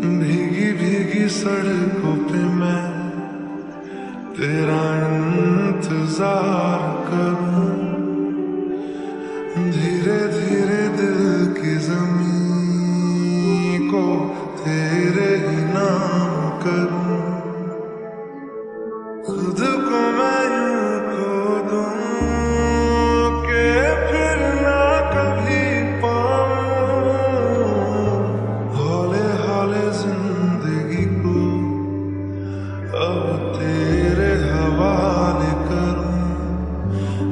भीगी भीगी सड़कों पे मैं तेरा इंतजार करूं, धीरे धीरे दिल की जमीन को तेरे ही नाम करूं। खुद को मैं यूं खो दूं कि फिर ना कभी पाऊं, हौले हौले जिंदगी को अब तेरे हवाले करूं।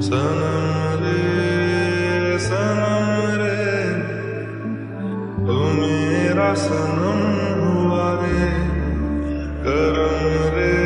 सनम रे तू मेरा सनम हुआ रे, करम रे